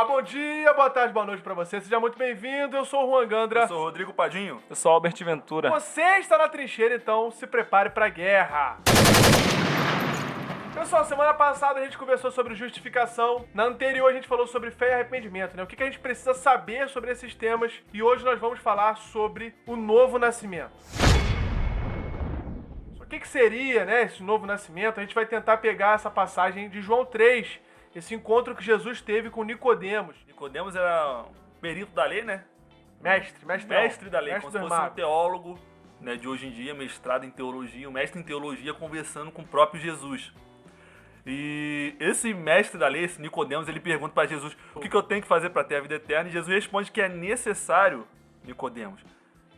bom dia, boa tarde, boa noite pra você. Seja muito bem-vindo. Eu sou o Juan Gandra. Eu sou o Rodrigo Padinho. Eu sou Albert Ventura. Você está na trincheira, então se prepare pra guerra. Pessoal, semana passada a gente conversou sobre justificação. Na anterior a gente falou sobre fé e arrependimento, né? O que a gente precisa saber sobre esses temas. E hoje nós vamos falar sobre o novo nascimento. O que seria, né, esse novo nascimento? A gente vai tentar pegar essa passagem de João 3, esse encontro que Jesus teve com Nicodemos. Nicodemos era um perito da lei, né? Mestre da lei, como se fosse um do teólogo, né, de hoje em dia, mestrado em teologia, um mestre em teologia conversando com o próprio Jesus. E esse mestre da lei, esse Nicodemos, ele pergunta para Jesus: o que eu tenho que fazer para ter a vida eterna? E Jesus responde que é necessário, Nicodemos,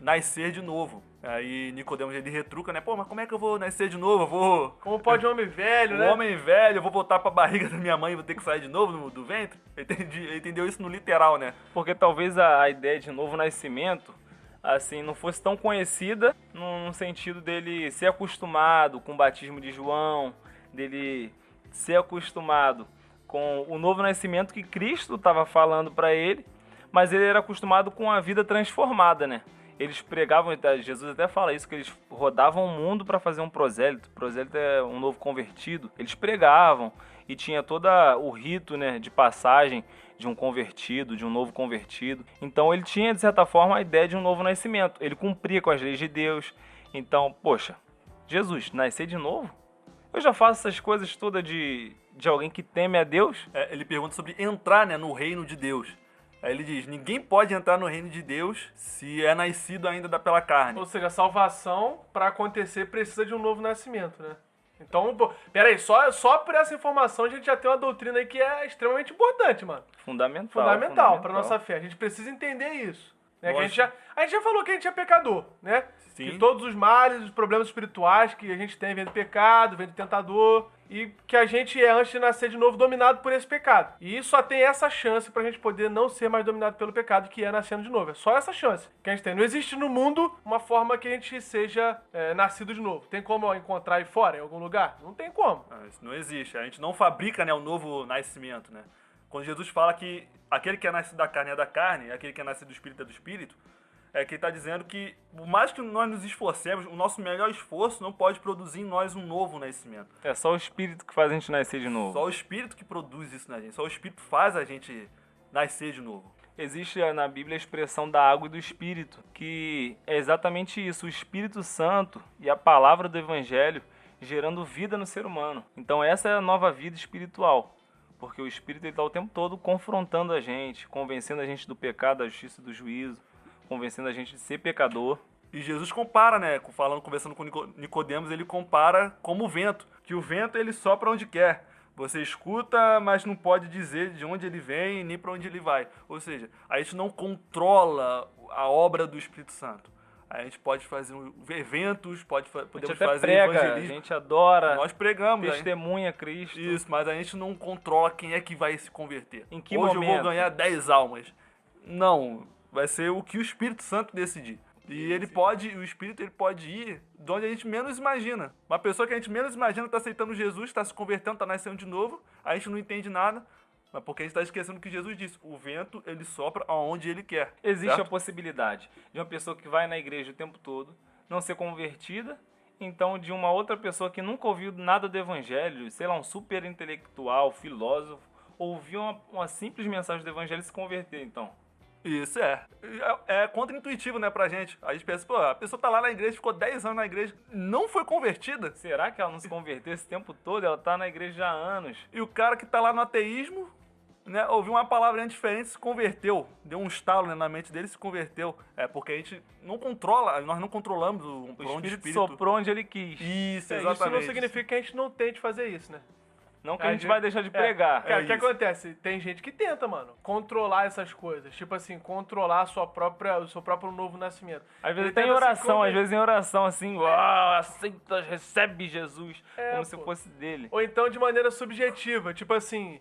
nascer de novo. Aí Nicodemos, ele retruca, né? Pô, mas como é que eu vou nascer de novo? Como pode um homem velho, né? Um homem velho, eu vou voltar pra barriga da minha mãe e vou ter que sair de novo do ventre? Ele entendeu isso no literal, né? Porque talvez a ideia de novo nascimento, assim, não fosse tão conhecida no sentido dele ser acostumado com o batismo de João, dele ser acostumado com o novo nascimento que Cristo estava falando para ele, mas ele era acostumado com a vida transformada, né? Eles pregavam, Jesus até fala isso, que eles rodavam o mundo para fazer um prosélito. Prosélito é um novo convertido. Eles pregavam e tinha todo o rito, né, de passagem de um convertido, de um novo convertido. Então ele tinha, de certa forma, a ideia de um novo nascimento. Ele cumpria com as leis de Deus. Então, poxa, Jesus, nascer de novo? Eu já faço essas coisas todas de alguém que teme a Deus? Ele pergunta sobre entrar, né, no reino de Deus. Aí ele diz: ninguém pode entrar no reino de Deus se é nascido ainda pela carne. Ou seja, a salvação, para acontecer, precisa de um novo nascimento, né? Então, peraí, só por essa informação a gente já tem uma doutrina aí que é extremamente importante, mano. Fundamental para nossa fé. A gente precisa entender isso. Né? Que a gente já falou que a gente é pecador, né? Sim. Que todos os males, os problemas espirituais que a gente tem vem do pecado, vem do tentador, e que a gente é, antes de nascer de novo, dominado por esse pecado. E isso só tem essa chance pra gente poder não ser mais dominado pelo pecado, que é nascendo de novo. É só essa chance que a gente tem. Não existe no mundo uma forma que a gente seja nascido de novo. Tem como encontrar aí fora, em algum lugar? Não tem como. Isso não existe. A gente não fabrica, né, o novo nascimento, né? Quando Jesus fala que aquele que é nascido da carne é da carne, aquele que é nascido do espírito é do espírito, é que ele está dizendo que, por mais que nós nos esforcemos, o nosso melhor esforço não pode produzir em nós um novo nascimento. É só o Espírito que faz a gente nascer de novo. Só o Espírito que produz isso na gente. Só o Espírito faz a gente nascer de novo. Existe na Bíblia a expressão da água e do Espírito, que é exatamente isso, o Espírito Santo e a palavra do Evangelho gerando vida no ser humano. Então essa é a nova vida espiritual, porque o Espírito está o tempo todo confrontando a gente, convencendo a gente do pecado, da justiça e do juízo, convencendo a gente de ser pecador. E Jesus compara, né, conversando com Nicodemos, ele compara como o vento, que o vento ele sopra onde quer. Você escuta, mas não pode dizer de onde ele vem nem para onde ele vai. Ou seja, a gente não controla a obra do Espírito Santo. A gente pode fazer eventos, podemos fazer prega, evangelismo. A gente adora, nós pregamos, testemunha Cristo. Isso, mas a gente não controla quem é que vai se converter. Em que Hoje momento? Eu vou ganhar 10 almas. Não, vai ser o que o Espírito Santo decidir. E o Espírito ele pode ir de onde a gente menos imagina. Uma pessoa que a gente menos imagina está aceitando Jesus, está se convertendo, está nascendo de novo, a gente não entende nada, mas porque a gente está esquecendo o que Jesus disse. O vento, ele sopra aonde ele quer. Existe certo? a possibilidade de uma pessoa que vai na igreja o tempo todo não ser convertida, então de uma outra pessoa que nunca ouviu nada do evangelho, sei lá, um super intelectual, filósofo, ouvir uma simples mensagem do evangelho e se converter, então. Isso é contra-intuitivo, né, pra gente. A gente pensa, pô, a pessoa tá lá na igreja, ficou 10 anos na igreja, não foi convertida. Será que ela não se converteu esse tempo todo? Ela tá na igreja há anos. E o cara que tá lá no ateísmo, né, ouviu uma palavra diferente, se converteu. Deu um estalo, né, na mente dele, se converteu. É porque a gente não controla, nós não controlamos o Espírito soprou onde ele quis. Isso, exatamente. Isso não significa que a gente não tente fazer isso, né? Não que a gente vai deixar de pregar. Cara, o que acontece? Tem gente que tenta, mano, controlar essas coisas. Tipo assim, controlar o seu próprio novo nascimento. Às vezes tem oração, às vezes em oração assim, uau, aceita, recebe Jesus, como se fosse dele. Ou então de maneira subjetiva, tipo assim,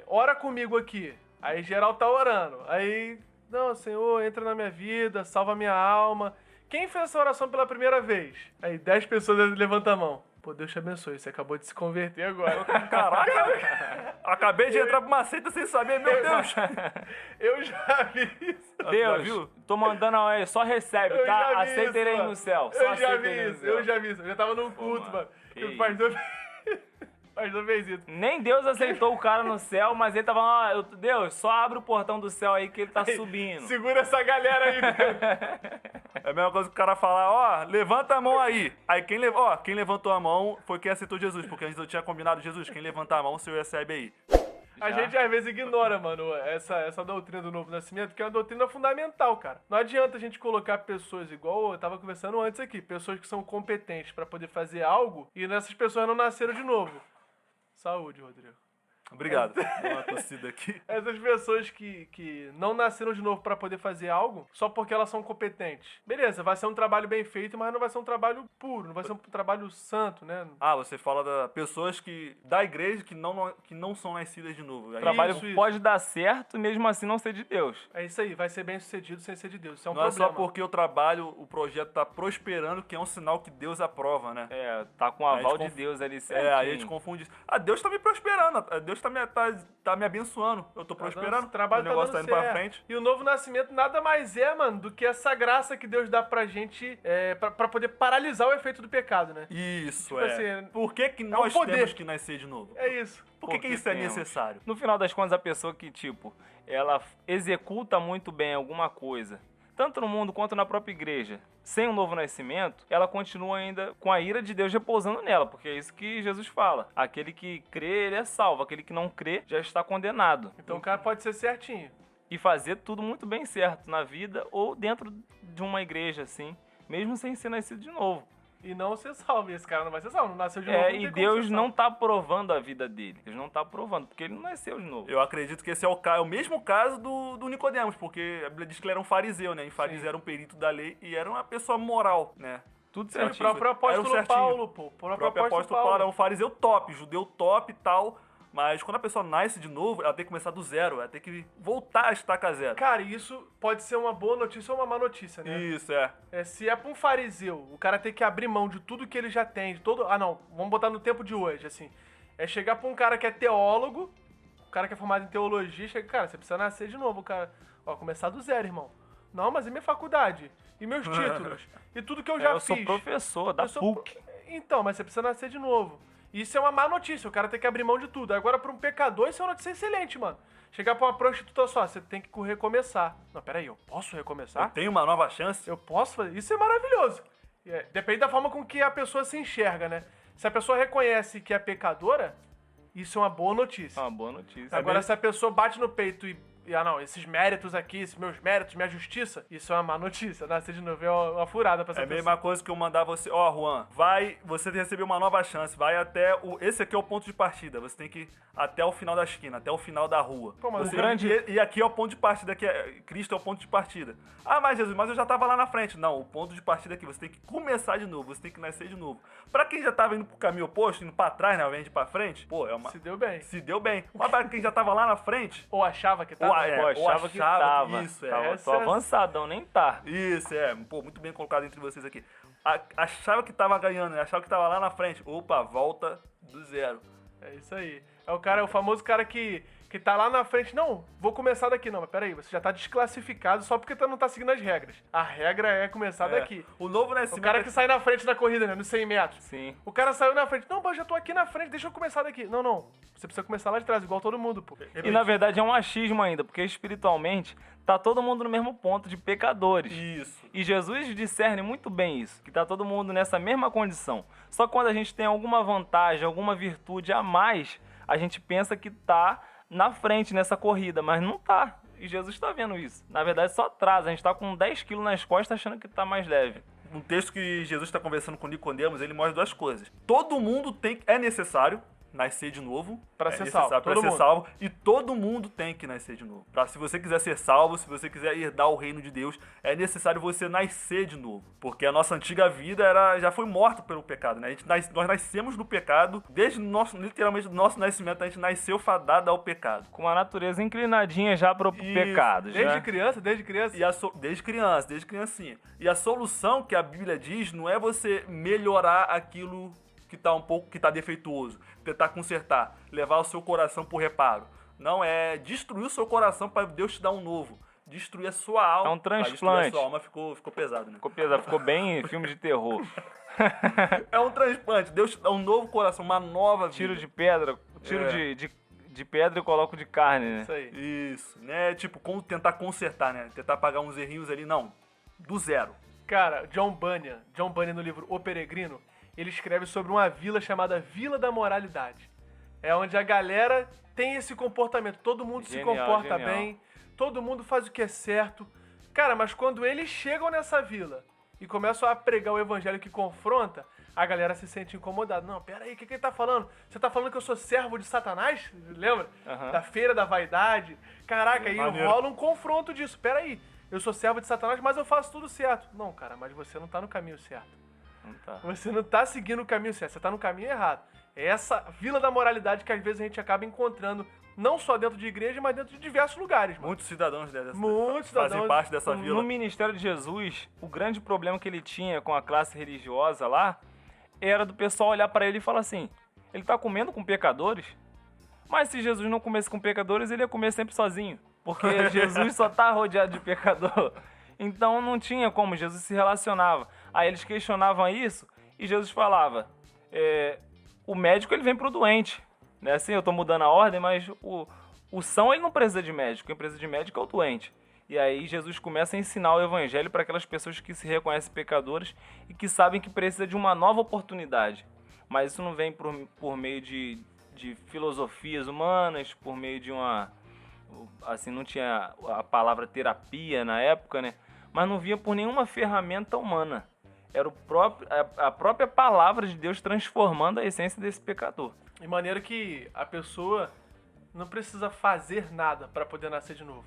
ora comigo aqui. Aí geral tá orando. Aí, não, Senhor, entra na minha vida, salva a minha alma. Quem fez essa oração pela primeira vez? Aí 10 pessoas levantam a mão. Pô, Deus te abençoe, você acabou de se converter agora. Caraca! Acabei de entrar pra uma seita sem saber, meu Deus! Eu já vi isso. Já Deus, viu? tô mandando aí, só recebe, Eu já tá? vi Aceita isso, ele aí mano. no céu. Só Eu já aceita vi ele no isso, céu. eu já vi isso. Eu já tava num culto, mano, mano. que O isso. pastor... pastor fez isso. Nem Deus aceitou o cara no céu, mas ele tava lá, Deus, só abre o portão do céu aí que ele tá subindo. Segura essa galera aí, Deus. É a mesma coisa que o cara falar, ó, levanta a mão aí. Aí quem levantou a mão foi quem aceitou Jesus, porque antes eu tinha combinado, Jesus, quem levantar a mão, o senhor recebe aí. A gente às vezes ignora, mano, essa doutrina do novo nascimento, que é uma doutrina fundamental, cara. Não adianta a gente colocar pessoas, igual eu tava conversando antes aqui, pessoas que são competentes pra poder fazer algo e essas pessoas não nasceram de novo. Saúde, Rodrigo. Obrigado. Dá uma tossida aqui. Essas pessoas que não nasceram de novo pra poder fazer algo só porque elas são competentes. Beleza, vai ser um trabalho bem feito, mas não vai ser um trabalho puro, não vai ser um trabalho santo, né? Ah, você fala das pessoas da igreja que não são nascidas de novo. O Aí, trabalho Isso. pode dar certo e mesmo assim não ser de Deus. É isso aí, vai ser bem sucedido sem ser de Deus. Isso é um não é problema. só porque o projeto tá prosperando que é um sinal que Deus aprova, né? É, tá com o Aí a aval gente de Deus ali certinho. É, aí a gente confunde isso. Ah, Deus tá me prosperando, Deus tá me abençoando, eu tô prosperando, O trabalho o negócio tá dando indo pra certo. frente. E o novo nascimento nada mais é, mano, do que essa graça que Deus dá pra gente pra poder paralisar o efeito do pecado, né? Isso, Tipo é. assim, Por que nós poder. temos que nascer de novo? É isso. Por que Porque isso é temos. necessário? No final das contas, a pessoa que, tipo, ela executa muito bem alguma coisa, tanto no mundo quanto na própria igreja, sem um novo nascimento, ela continua ainda com a ira de Deus repousando nela, porque é isso que Jesus fala. Aquele que crê, ele é salvo. Aquele que não crê, já está condenado. Então o cara pode ser certinho. E fazer tudo muito bem certo na vida ou dentro de uma igreja, assim, mesmo sem ser nascido de novo. E não ser salvo. E esse cara não vai ser salvo. Não nasceu de novo. É, não e tem como Deus ser não salvo. tá aprovando a vida dele. Deus não tá aprovando, porque ele não nasceu de novo. Eu acredito que esse é o mesmo caso do Nicodemos, porque a Bíblia diz que ele era um fariseu, né? E fariseu era um perito da lei e era uma pessoa moral, né? Tudo O certinho. próprio Era o apóstolo certinho. Paulo, pô. O O próprio próprio apóstolo Paulo era Paulo. um fariseu top, judeu top e tal. Mas quando a pessoa nasce de novo, ela tem que começar do zero, ela tem que voltar a estaca zero. Cara, isso pode ser uma boa notícia ou uma má notícia, né? Isso, é. Se é pra um fariseu, o cara tem que abrir mão de tudo que ele já tem, de todo... Ah, não, vamos botar no tempo de hoje, assim. É chegar pra um cara que é teólogo, o cara que é formado em teologia, chega, cara, você precisa nascer de novo, cara. Ó, começar do zero, irmão. Não, mas e minha faculdade? E meus títulos? E tudo que eu já eu fiz? sou professor da Eu sou- PUC. Então, mas você precisa nascer de novo. Isso é uma má notícia, o cara tem que abrir mão de tudo. Agora, pra um pecador, isso é uma notícia excelente, mano. Chegar pra uma prostituta só, você tem que recomeçar. Não, peraí, eu posso recomeçar? Tem uma nova chance. Eu posso fazer? Isso é maravilhoso. Depende da forma com que a pessoa se enxerga, né? Se a pessoa reconhece que é pecadora, isso é uma boa notícia. É uma boa notícia. Agora, se a pessoa bate no peito ah, não, esses méritos aqui, esses meus méritos, minha justiça, isso é uma má notícia. Nascer de novo é uma furada pra essa É a pessoa. mesma coisa que eu mandar você, Juan, você recebeu uma nova chance, vai até esse aqui é o ponto de partida, você tem que ir até o final da esquina, até o final da rua. Como assim? E aqui é o ponto de partida, Cristo é o ponto de partida. Ah, mas Jesus, mas eu já tava lá na frente. Não, o ponto de partida aqui, você tem que começar de novo, você tem que nascer de novo. Pra quem já tava indo pro caminho oposto, indo pra trás, né, ao invés de ir pra frente, pô, é uma... Se deu bem. Se deu bem. Mas pra quem já tava lá na frente... Ou achava que tava. Pô, achava que tava. Isso, é. Tava, Essa tô é- avançadão, nem tá. Isso, pô, muito bem colocado entre vocês aqui. Achava que tava ganhando, né? Achava que tava lá na frente. Opa, volta do zero. É isso aí. É o famoso cara que tá lá na frente. Não, vou começar daqui. Não, mas peraí, você já tá desclassificado só porque tu não tá seguindo as regras. A regra é começar daqui. O novo O nascimento... cara que sai na frente da corrida, né? Nos 100 metros. Sim. O cara saiu na frente. Não, mas eu já tô aqui na frente, deixa eu começar daqui. Não. Você precisa começar lá de trás, igual todo mundo, pô. E na verdade é um achismo ainda, porque espiritualmente tá todo mundo no mesmo ponto de pecadores. Isso. E Jesus discerne muito bem isso, que tá todo mundo nessa mesma condição. Só que quando a gente tem alguma vantagem, alguma virtude a mais, a gente pensa que tá na frente nessa corrida, mas não tá. E Jesus tá vendo isso. Na verdade só atrasa, a gente tá com 10 quilos nas costas achando que tá mais leve. Um texto que Jesus está conversando com Nicodemos, ele mostra duas coisas. Todo mundo é necessário nascer de novo. Pra ser salvo, Pra todo ser mundo. salvo. E todo mundo tem que nascer de novo. Se você quiser ser salvo, se você quiser herdar o reino de Deus, é necessário você nascer de novo. Porque a nossa antiga vida já foi morta pelo pecado, né? Nós nascemos no pecado, literalmente do nosso nascimento, a gente nasceu fadado ao pecado. Com uma natureza inclinadinha já pro Isso. pecado. Desde Já. criança. Desde criança, desde criancinha. E a solução que a Bíblia diz não é você melhorar aquilo que tá defeituoso, tentar consertar, levar o seu coração pro reparo. Não, é destruir o seu coração para Deus te dar um novo. Destruir a sua alma. É um Pra destruir transplante. a sua alma ficou pesado, né? Ficou pesado, ficou bem filme de terror. É um transplante. Deus te dá um novo coração, uma nova vida. Tiro de pedra, de pedra e coloco de carne, né? Isso aí. Isso, né? Tipo, como tentar consertar, né? Tentar pagar uns errinhos ali. Não, do zero. Cara, John Bunyan no livro O Peregrino, ele escreve sobre uma vila chamada Vila da Moralidade. É onde a galera tem esse comportamento. Todo mundo se comporta bem, todo mundo faz o que é certo. Cara, mas quando eles chegam nessa vila e começam a pregar o evangelho que confronta, a galera se sente incomodada. Não, pera aí, o que ele tá falando? Você tá falando que eu sou servo de Satanás? Lembra? Aham. Da feira da vaidade. Caraca, aí Maneiro. rola um confronto disso. Pera aí, eu sou servo de Satanás, mas eu faço tudo certo. Não, cara, mas você não tá no caminho certo. Não tá. Você não tá seguindo o caminho certo, você tá no caminho errado. É essa vila da moralidade que às vezes a gente acaba encontrando, não só dentro de igreja, mas dentro de diversos lugares, mano. Muitos cidadãos Muitos fazem cidadãos parte dessa No vila. ministério de Jesus, o grande problema que ele tinha com a classe religiosa lá era do pessoal olhar pra ele e falar assim: ele tá comendo com pecadores? Mas se Jesus não comesse com pecadores, ele ia comer sempre sozinho, porque Jesus só tá rodeado de pecador. Então não tinha como, Jesus se relacionava. Aí eles questionavam isso e Jesus falava: o médico ele vem pro doente. Né? Assim, eu tô mudando a ordem, mas o são ele não precisa de médico, quem precisa de médico é o doente. E aí Jesus começa a ensinar o evangelho para aquelas pessoas que se reconhecem pecadores e que sabem que precisa de uma nova oportunidade. Mas isso não vem por meio de filosofias humanas, por meio de uma... Assim, não tinha a palavra terapia na época, né? Mas não vinha por nenhuma ferramenta humana. Era a própria palavra de Deus transformando a essência desse pecador. De maneira que a pessoa não precisa fazer nada para poder nascer de novo.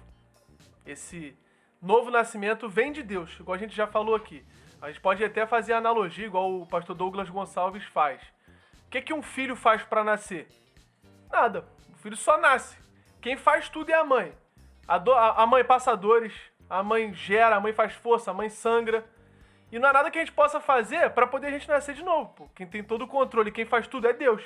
Esse novo nascimento vem de Deus, igual a gente já falou aqui. A gente pode até fazer a analogia, igual o pastor Douglas Gonçalves faz. O que um filho faz para nascer? Nada. O filho só nasce. Quem faz tudo é a mãe. A mãe passa dores, a mãe gera, a mãe faz força, a mãe sangra. E não há nada que a gente possa fazer para poder a gente nascer de novo. Pô. Quem tem todo o controle, quem faz tudo é Deus.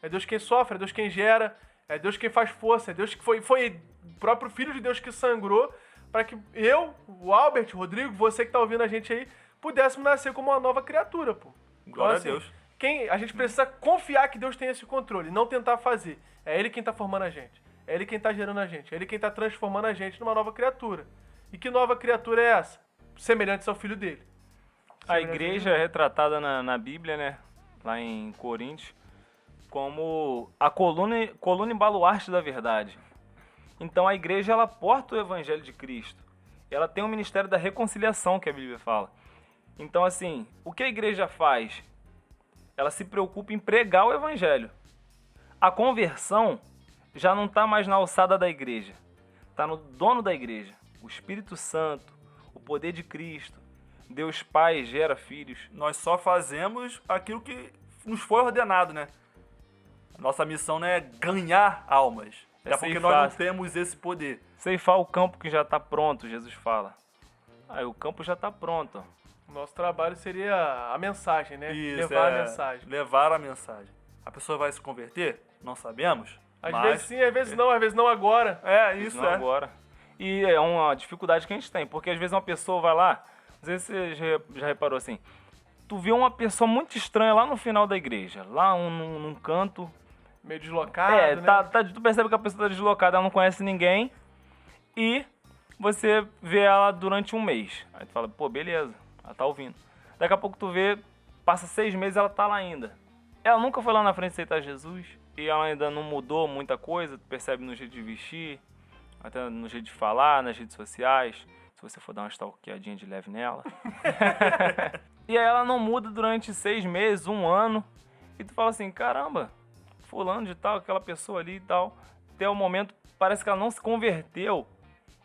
É Deus quem sofre, é Deus quem gera, é Deus quem faz força, é Deus que foi o próprio Filho de Deus que sangrou para que eu, o Albert, o Rodrigo, você que tá ouvindo a gente aí, pudéssemos nascer como uma nova criatura, pô. Glória Então, a Deus. A gente precisa confiar que Deus tem esse controle, não tentar fazer. É Ele quem tá formando a gente. É Ele quem tá gerando a gente. É Ele quem tá transformando a gente numa nova criatura. E que nova criatura é essa? Semelhante ao Filho dele. A igreja é retratada na Bíblia, né? Lá em Coríntios, como a coluna e baluarte da verdade. Então a igreja, ela porta o evangelho de Cristo. Ela tem o ministério da reconciliação, que a Bíblia fala. Então, assim, o que a igreja faz? Ela se preocupa em pregar o evangelho. A conversão já não está mais na alçada da igreja. Está no dono da igreja. O Espírito Santo, o poder de Cristo. Deus Pai gera filhos. Nós só fazemos aquilo que nos foi ordenado, né? Nossa missão não é ganhar almas. É porque nós não temos esse poder. Ceifar o campo que já está pronto, Jesus fala. Aí o campo já está pronto. Nosso trabalho seria a mensagem, né? Isso, levar a mensagem. Levar a mensagem. A pessoa vai se converter? Não sabemos. Às vezes sim, às vezes não agora. É, isso não agora. E é uma dificuldade que a gente tem, porque às vezes uma pessoa vai lá, não sei se você já reparou assim, tu vê uma pessoa muito estranha lá no final da igreja, lá num canto. Meio deslocado, né? Tu percebe que a pessoa tá deslocada, ela não conhece ninguém, e você vê ela durante um mês. Aí tu fala, pô, beleza, ela tá ouvindo. Daqui a pouco tu vê, passa 6 meses, ela tá lá ainda. Ela nunca foi lá na frente aceitar Jesus, e ela ainda não mudou muita coisa, tu percebe no jeito de vestir, até no jeito de falar, nas redes sociais, se você for dar uma stalkeadinha de leve nela. E aí ela não muda durante 6 meses, 1 ano, e tu fala assim, caramba, fulano de tal, aquela pessoa ali e tal, até o momento parece que ela não se converteu,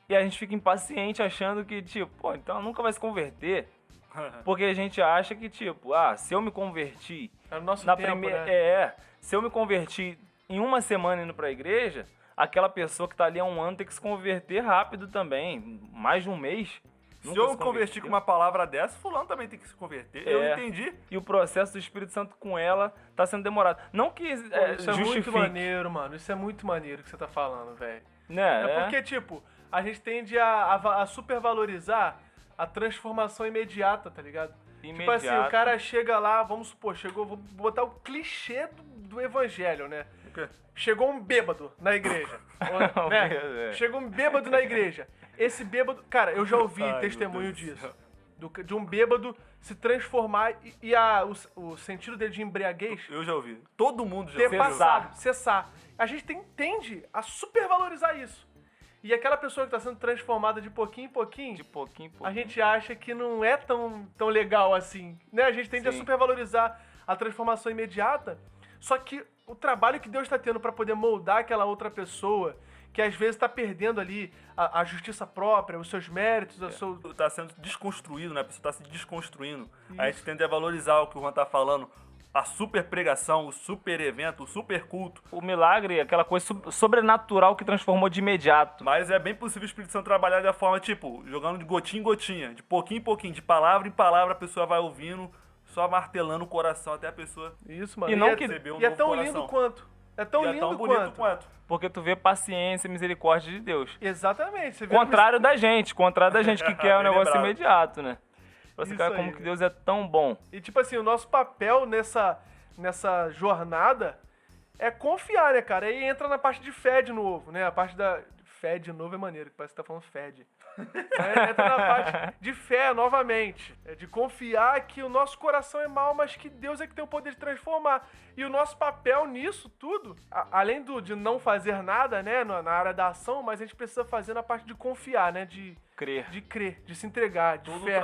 e a gente fica impaciente achando que, tipo, pô, então ela nunca vai se converter, porque a gente acha que, tipo, se eu me converti... É o nosso na tempo, primeira, né? se eu me converti em 1 semana indo pra igreja, aquela pessoa que tá ali há 1 ano tem que se converter rápido também, mais de 1 mês. Se eu me converti com uma palavra dessa, fulano também tem que se converter. Eu entendi. E o processo do Espírito Santo com ela tá sendo demorado. Não que Isso justifique. é muito maneiro, mano. Isso é muito maneiro que você tá falando, velho. Né? É porque, tipo, a gente tende a supervalorizar a transformação imediata, tá ligado? Tipo assim, o cara chega lá, vamos supor, vou botar o clichê do evangelho, né? O quê? Chegou um bêbado na igreja, né? Chegou um bêbado na igreja. Esse bêbado... Cara, eu já ouvi testemunho disso. De um bêbado se transformar e o sentido dele de embriaguez... Eu já ouvi. Todo mundo já ter ouviu. passado, cessar. A gente tende a supervalorizar isso. E aquela pessoa que está sendo transformada de pouquinho em pouquinho, a gente acha que não é tão legal assim. Né? A gente tende a supervalorizar a transformação imediata, só que o trabalho que Deus está tendo para poder moldar aquela outra pessoa, que às vezes está perdendo ali a justiça própria, os seus méritos, Tá sendo desconstruído, né? A pessoa tá se desconstruindo. Isso. A gente tende a valorizar o que o Juan tá falando. A super pregação, o super evento, o super culto. O milagre, aquela coisa sobrenatural que transformou de imediato. Mas é bem possível o Espírito Santo trabalhar da forma, tipo, jogando de gotinha em gotinha, de pouquinho em pouquinho, de palavra em palavra, a pessoa vai ouvindo, só martelando o coração até a pessoa. Isso, mano. E não receber um e é novo tão coração. lindo quanto. É tão lindo tão bonito quanto. Porque tu vê paciência e misericórdia de Deus. Exatamente. Você vê Contrário da gente que quer um negócio bravo. imediato, né? Você Isso cara, aí, como que Deus é tão bom. E tipo assim, o nosso papel nessa jornada é confiar, né, cara? Aí entra na parte de fé de novo, né? A parte da... Fé de novo é maneiro, que parece que tá falando fed. Aí entra na parte de fé, novamente. É de confiar que o nosso coração é mau, mas que Deus é que tem o poder de transformar. E o nosso papel nisso tudo, além de não fazer nada, né, na área da ação, mas a gente precisa fazer na parte de confiar, né? De crer, de se entregar, de fé.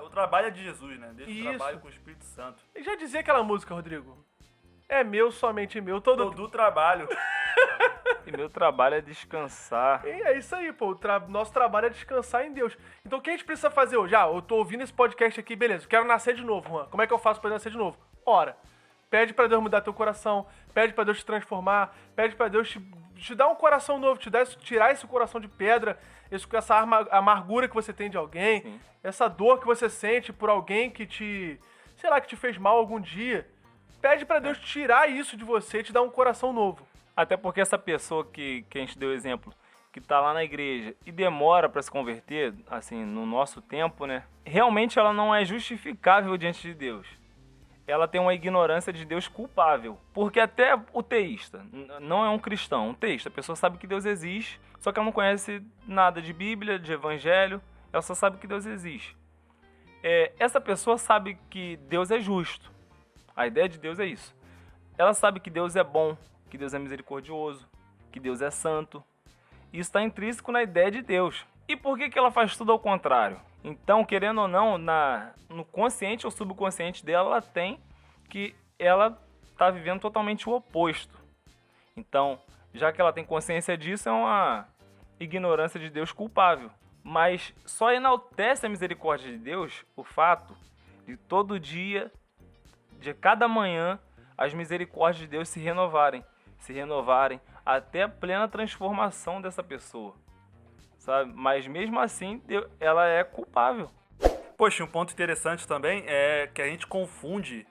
O trabalho é de Jesus, né? Deixa Isso. o trabalho com o Espírito Santo. E já dizia aquela música, Rodrigo? É meu, somente meu. Todo trabalho. E meu trabalho é descansar. E é isso aí, pô. Nosso trabalho é descansar em Deus. Então o que a gente precisa fazer hoje? Eu tô ouvindo esse podcast aqui, beleza. Eu quero nascer de novo, Juan. Como é que eu faço pra nascer de novo? Ora, pede pra Deus mudar teu coração. Pede pra Deus te transformar. Pede pra Deus te dar um coração novo. Tirar esse coração de pedra. Essa amargura que você tem de alguém. Sim. Essa dor que você sente por alguém que te fez mal algum dia. Pede pra Deus tirar isso de você e te dar um coração novo. Até porque essa pessoa que a gente deu exemplo, que tá lá na igreja e demora para se converter, assim, no nosso tempo, né? Realmente ela não é justificável diante de Deus. Ela tem uma ignorância de Deus culpável. Porque até o teísta, não é um cristão, um teísta, a pessoa sabe que Deus existe, só que ela não conhece nada de Bíblia, de Evangelho, ela só sabe que Deus existe. Essa pessoa sabe que Deus é justo. A ideia de Deus é isso. Ela sabe que Deus é bom, que Deus é misericordioso, que Deus é santo. Isso está intrínseco na ideia de Deus. E por que ela faz tudo ao contrário? Então, querendo ou não, no consciente ou subconsciente dela, ela tem que ela está vivendo totalmente o oposto. Então, já que ela tem consciência disso, é uma ignorância de Deus culpável. Mas só enaltece a misericórdia de Deus o fato de todo dia, de cada manhã, as misericórdias de Deus se renovarem até a plena transformação dessa pessoa, sabe? Mas mesmo assim, ela é culpável. Poxa, um ponto interessante também é que a gente confunde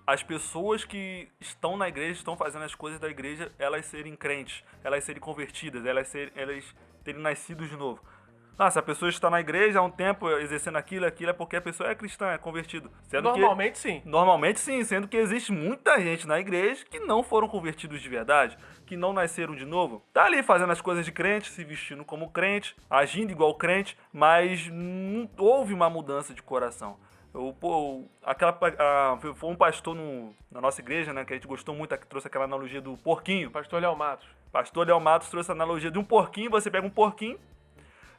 as pessoas que estão na igreja, estão fazendo as coisas da igreja, elas serem crentes, elas serem convertidas, elas terem nascido de novo. Se a pessoa está na igreja há um tempo exercendo aquilo é porque a pessoa é cristã, é convertido. Sim. Normalmente sim, sendo que existe muita gente na igreja que não foram convertidos de verdade, que não nasceram de novo. Tá ali fazendo as coisas de crente, se vestindo como crente, agindo igual crente, mas não houve uma mudança de coração. Foi um pastor na nossa igreja, né, que a gente gostou muito, que trouxe aquela analogia do porquinho. Pastor Léo Matos. Pastor Léo Matos trouxe a analogia de um porquinho, você pega um porquinho,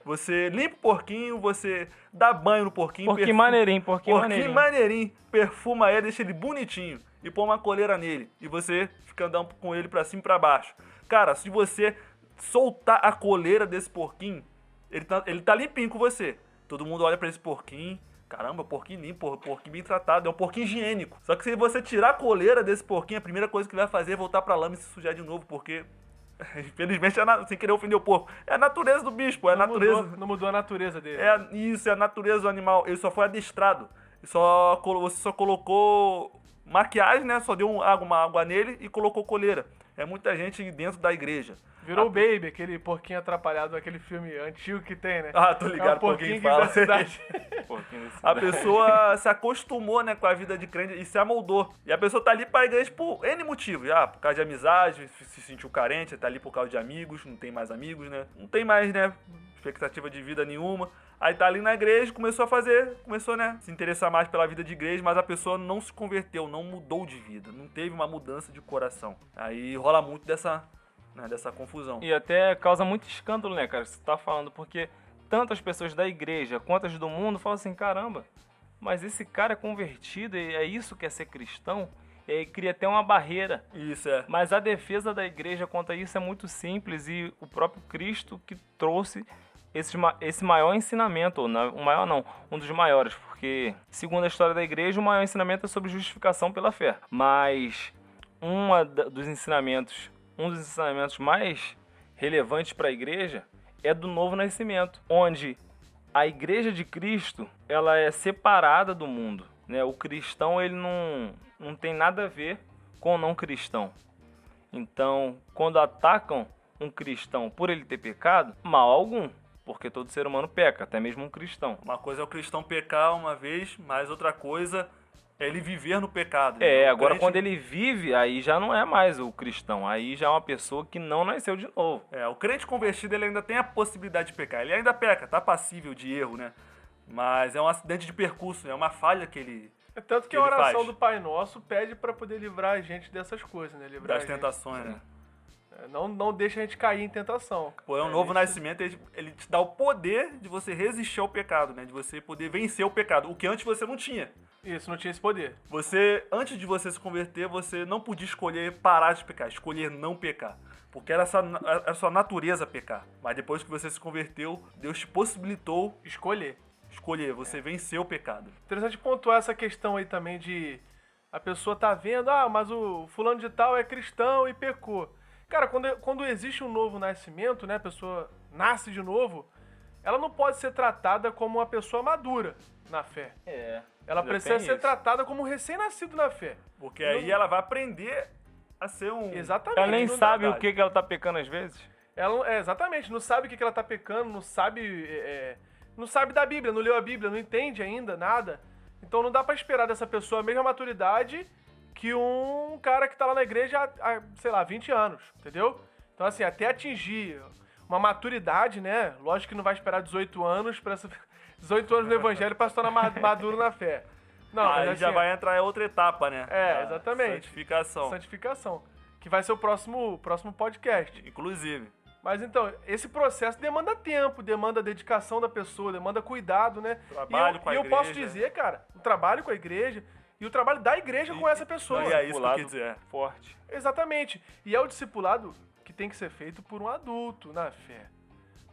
você limpa o porquinho, você dá banho no porquinho. Porquinho maneirinho. Perfuma ele, deixa ele bonitinho e põe uma coleira nele. E você fica andando com ele pra cima e pra baixo. Cara, se você soltar a coleira desse porquinho, ele tá limpinho com você. Todo mundo olha pra esse porquinho. Caramba, porquinho limpo, porquinho bem tratado. É um porquinho higiênico. Só que se você tirar a coleira desse porquinho, a primeira coisa que ele vai fazer é voltar pra lama e se sujar de novo, porque Infelizmente, sem querer ofender o porco, é a natureza do bicho, pô, é a natureza. Não mudou a natureza dele. Isso, é a natureza do animal. Ele só foi adestrado. Você só colocou maquiagem, né? Só deu uma água nele e colocou coleira. É muita gente dentro da igreja. Virou o Baby, aquele porquinho atrapalhado, aquele filme antigo que tem, né? Ah, tô ligado, é um porquinho que fala. da cidade. A pessoa se acostumou, né, com a vida de crente e se amoldou. E a pessoa tá ali pra igreja por N motivos. Por causa de amizade, se sentiu carente, tá ali por causa de amigos, não tem mais amigos, né? Não tem mais, né, expectativa de vida nenhuma. Aí tá ali na igreja, começou, né, se interessar mais pela vida de igreja, mas a pessoa não se converteu, não mudou de vida, não teve uma mudança de coração. Aí rola muito dessa confusão. E até causa muito escândalo, né, cara, você tá falando, porque tantas pessoas da igreja quanto as do mundo falam assim, caramba, mas esse cara é convertido, e é isso que é ser cristão? E aí cria até uma barreira. Isso, é. Mas a defesa da igreja quanto a isso é muito simples, e o próprio Cristo que trouxe esse maior ensinamento, ou não, o maior não, um dos maiores, porque segundo a história da igreja, o maior ensinamento é sobre justificação pela fé. Mas um dos ensinamentos mais relevantes para a igreja é do novo nascimento, onde a igreja de Cristo ela é separada do mundo, né? O cristão ele não tem nada a ver com o não cristão. Então, quando atacam um cristão por ele ter pecado, mal algum, porque todo ser humano peca, até mesmo um cristão. Uma coisa é o cristão pecar uma vez, mas outra coisa é ele viver no pecado. Agora quando ele vive, aí já não é mais o cristão, aí já é uma pessoa que não nasceu de novo. O crente convertido ele ainda tem a possibilidade de pecar, ele ainda peca, tá passível de erro, né? Mas é um acidente de percurso, é uma falha que ele tanto que a oração do Pai Nosso pede para poder livrar a gente dessas coisas, né? Livrar das tentações, né? Não deixa a gente cair em tentação. Pô, um novo nascimento, ele te dá o poder de você resistir ao pecado, né? De você poder vencer o pecado, o que antes você não tinha. Isso, não tinha esse poder. Antes de você se converter, você não podia escolher parar de pecar, escolher não pecar. Porque era a sua natureza pecar. Mas depois que você se converteu, Deus te possibilitou escolher, você venceu o pecado. Interessante pontuar essa questão aí também de a pessoa tá vendo, mas o fulano de tal é cristão e pecou. Cara, quando existe um novo nascimento, né, a pessoa nasce de novo, ela não pode ser tratada como uma pessoa madura na fé. Ela precisa ser tratada como um recém-nascido na fé. Porque aí ela vai aprender a ser Exatamente. Ela nem sabe o que ela tá pecando às vezes. Exatamente, não sabe o que ela tá pecando, não sabe da Bíblia, não leu a Bíblia, não entende ainda nada. Então não dá pra esperar dessa pessoa a mesma maturidade que um cara que tá lá na igreja há, sei lá, 20 anos, entendeu? Então, assim, até atingir uma maturidade, né? Lógico que não vai esperar 18 anos 18 anos no evangelho pra se tornar maduro na fé. Não, aí assim, já vai entrar em outra etapa, né? Exatamente. Santificação. Que vai ser o próximo podcast. Inclusive. Mas então, esse processo demanda tempo, demanda dedicação da pessoa, demanda cuidado, né? Trabalho com a igreja. E eu posso dizer, cara, o trabalho com a igreja e o trabalho da igreja com essa pessoa. E é isso que eu quis dizer. Forte. Exatamente. E é o discipulado que tem que ser feito por um adulto na fé.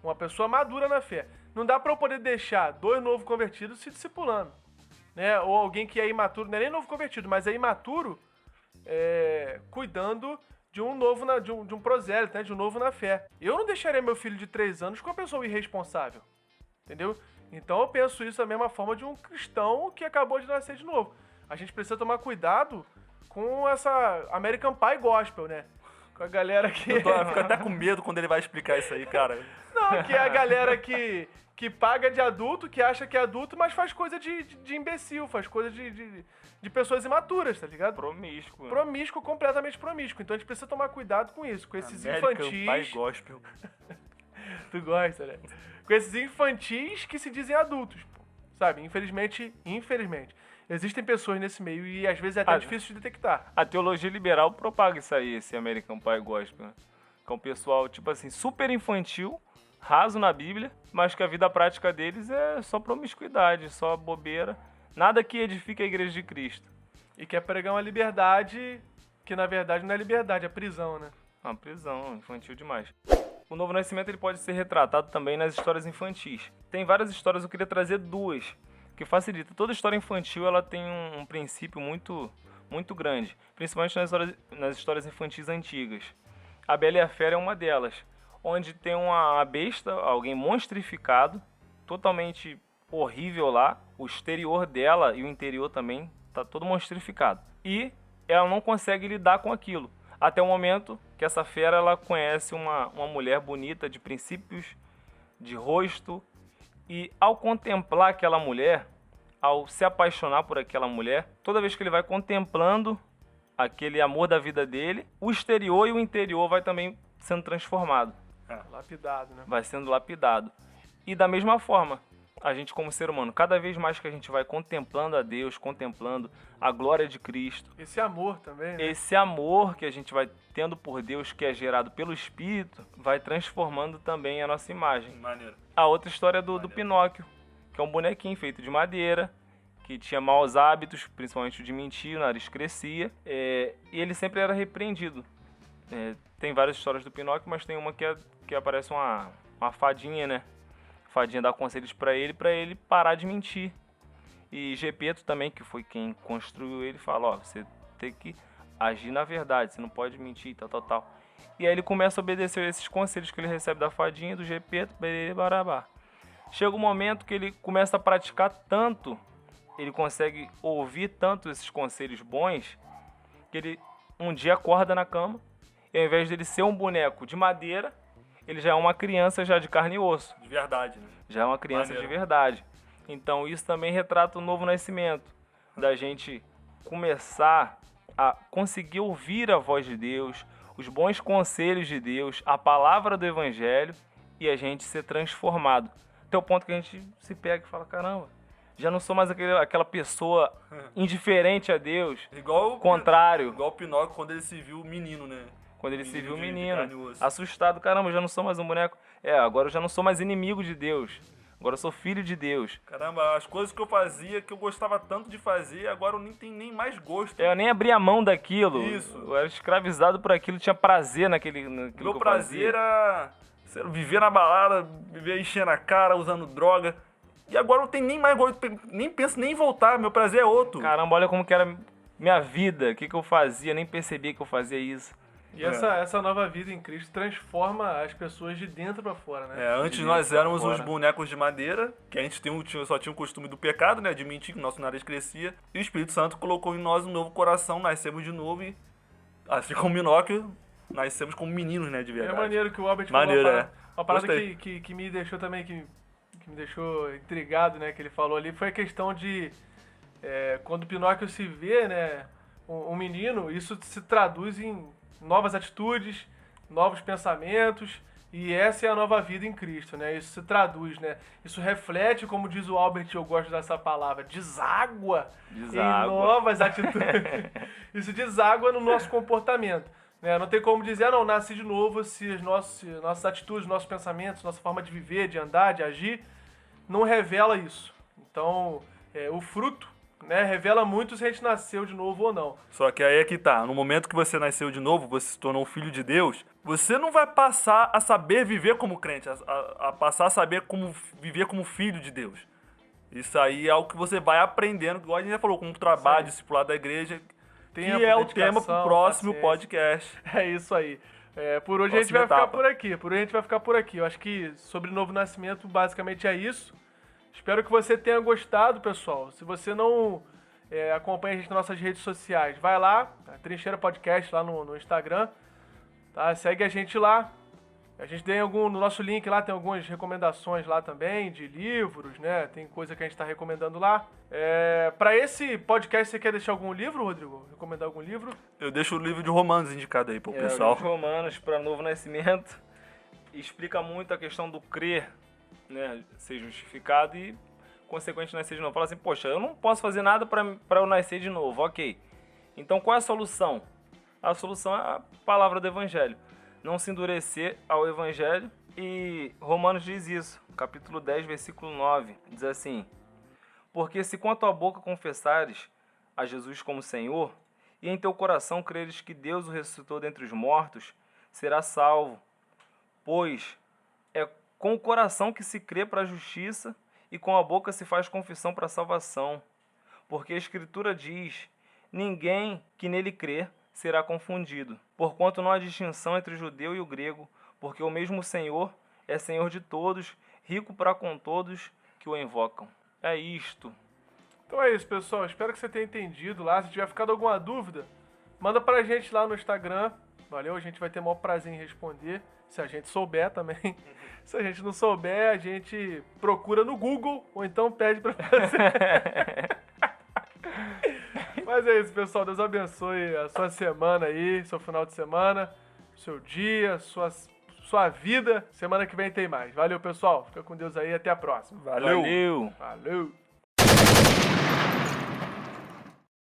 Uma pessoa madura na fé. Não dá pra eu poder deixar 2 novos convertidos se discipulando, né? Ou alguém que é imaturo, não é nem novo convertido, mas é imaturo, cuidando de um novo, de um prosélito, né? De um novo na fé. Eu não deixaria meu filho de 3 anos com uma pessoa irresponsável, entendeu? Então eu penso isso da mesma forma de um cristão que acabou de nascer de novo. A gente precisa tomar cuidado com essa American Pie Gospel, né? Com a galera que... Eu fico até com medo quando ele vai explicar isso aí, cara. Não, que é a galera que paga de adulto, que acha que é adulto, mas faz coisa de imbecil, faz coisa de pessoas imaturas, tá ligado? Promíscuo. Promíscuo, completamente promíscuo. Então a gente precisa tomar cuidado com isso, com esses American infantis... Pie Gospel. Tu gosta, né? Com esses infantis que se dizem adultos, pô. Sabe? Infelizmente. Existem pessoas nesse meio e às vezes é até difícil de detectar. A teologia liberal propaga isso aí, esse American Pie Gospel, né? Que é um pessoal, tipo assim, super infantil, raso na Bíblia, mas que a vida prática deles é só promiscuidade, só bobeira. Nada que edifique a igreja de Cristo. E quer pregar uma liberdade que na verdade não é liberdade, é prisão, né? Uma prisão, infantil demais. O novo nascimento ele pode ser retratado também nas histórias infantis. Tem várias histórias, eu queria trazer 2, que facilita. Toda história infantil ela tem um princípio muito grande, principalmente nas histórias infantis antigas. A Bela e a Fera é uma delas, onde tem uma besta, alguém monstrificado, totalmente horrível lá. O exterior dela e o interior também tá todo monstrificado. E ela não consegue lidar com aquilo. Até o momento que essa fera ela conhece uma mulher bonita, de princípios, de rosto. E ao contemplar aquela mulher, ao se apaixonar por aquela mulher, toda vez que ele vai contemplando aquele amor da vida dele, o exterior e o interior vai também sendo transformado. Lapidado, né? Vai sendo lapidado. E da mesma forma, a gente como ser humano, cada vez mais que a gente vai contemplando a Deus, contemplando a glória de Cristo, Esse amor também, né? esse amor que a gente vai tendo por Deus, que é gerado pelo Espírito, vai transformando também a nossa imagem. Maneiro. A outra história do Pinóquio, que é um bonequinho feito de madeira, que tinha maus hábitos, principalmente o de mentir, o nariz crescia, e ele sempre era repreendido. Tem várias histórias do Pinóquio, mas tem uma que aparece uma fadinha, né? A fadinha dá conselhos para ele parar de mentir. E Gepeto também, que foi quem construiu ele, fala, ó, você tem que agir na verdade, você não pode mentir e tal. E aí ele começa a obedecer esses conselhos que ele recebe da fadinha, do Gepeto, barabá. Chega um momento que ele começa a praticar tanto, ele consegue ouvir tanto esses conselhos bons, que ele um dia acorda na cama, e ao invés dele ser um boneco de madeira, ele já é uma criança já de carne e osso. De verdade, né? Já é uma criança Maneiro. de verdade. Então isso também retrata o novo nascimento, da gente começar a conseguir ouvir a voz de Deus, os bons conselhos de Deus, a palavra do Evangelho, e a gente ser transformado. Até o ponto que a gente se pega e fala, caramba, já não sou mais aquela pessoa indiferente a Deus, Igual contrário. Igual o Pinóquio quando ele se viu menino, né? Quando ele se viu de carne e menino, osso. assustado, caramba, eu já não sou mais um boneco. Agora eu já não sou mais inimigo de Deus. Agora eu sou filho de Deus. Caramba, as coisas que eu fazia, que eu gostava tanto de fazer, agora eu nem tenho nem mais gosto. Eu nem abri a mão daquilo. Isso. Eu era escravizado por aquilo, tinha prazer naquilo Meu que eu prazer fazia. era viver na balada, viver enchendo a cara, usando droga. E agora eu não tenho nem mais gosto, nem penso nem em voltar, meu prazer é outro. Caramba, olha como que era minha vida, o que eu fazia, nem percebia que eu fazia isso. E essa nova vida em Cristo transforma as pessoas de dentro pra fora, né? Antes De nós dentro pra éramos fora. uns bonecos de madeira, que a gente só tinha o costume do pecado, né? De mentir, que nosso nariz crescia. E o Espírito Santo colocou em nós um novo coração, nascemos de novo e, assim como Pinóquio, nascemos como meninos, né? De É verdade. maneiro que o Albert Maneiro, falou uma parada Gostei. que me deixou também, que me deixou intrigado, né? Que ele falou ali, foi a questão de quando o Pinóquio se vê, né? Um menino, isso se traduz em novas atitudes, novos pensamentos, e essa é a nova vida em Cristo, né? Isso se traduz, né? Isso reflete, como diz o Albert, eu gosto dessa palavra, deságua em novas atitudes. Isso deságua no nosso comportamento, né? Não tem como dizer, não, nasci de novo se as nossas atitudes, nossos pensamentos, nossa forma de viver, de andar, de agir, não revela isso. Então, o fruto, né, revela muito se a gente nasceu de novo ou não. Só que aí é que tá, no momento que você nasceu de novo, você se tornou um filho de Deus, você não vai passar a saber viver como crente, a passar a saber como viver como filho de Deus. Isso aí é algo que você vai aprendendo, igual a gente já falou, com o trabalho, discipulado da igreja, Tempo, que é o tema pro dedicação, próximo paciência. podcast. É isso aí. Por hoje a gente Próxima vai ficar etapa. por aqui. Por hoje a gente vai ficar por aqui. Eu acho que sobre o novo nascimento, basicamente é isso. Espero que você tenha gostado, pessoal. Se você não acompanha a gente nas nossas redes sociais, vai lá, Trincheira Podcast lá no Instagram, tá? Segue a gente lá. A gente tem no nosso link lá, tem algumas recomendações lá também, de livros, né? Tem coisa que a gente está recomendando lá. Para esse podcast, você quer deixar algum livro, Rodrigo? Recomendar algum livro? Eu deixo o livro de Romanos indicado aí pro O pessoal. livro de Romanos para Novo Nascimento explica muito a questão do crer, né? Ser justificado e consequentemente nascer de novo. Fala assim, poxa, eu não posso fazer nada para eu nascer de novo, ok. Então qual é a solução? A solução é a palavra do Evangelho. Não se endurecer ao Evangelho. E Romanos diz isso, capítulo 10, versículo 9. Diz assim, porque se com a tua boca confessares a Jesus como Senhor, e em teu coração creres que Deus o ressuscitou dentre os mortos, serás salvo. Pois é com o coração que se crê para a justiça, e com a boca se faz confissão para a salvação. Porque a Escritura diz, ninguém que nele crê será confundido. Porquanto não há distinção entre o judeu e o grego, porque o mesmo Senhor é Senhor de todos, rico para com todos que o invocam. É isto. Então é isso, pessoal. Espero que você tenha entendido lá. Se tiver ficado alguma dúvida, manda pra gente lá no Instagram. Valeu? A gente vai ter o maior prazer em responder, se a gente souber também. Se a gente não souber, a gente procura no Google ou então pede pra fazer. Mas é isso, pessoal. Deus abençoe a sua semana aí, seu final de semana, seu dia, sua vida. Semana que vem tem mais. Valeu, pessoal. Fica com Deus aí. Até a próxima. Valeu. Valeu. Valeu.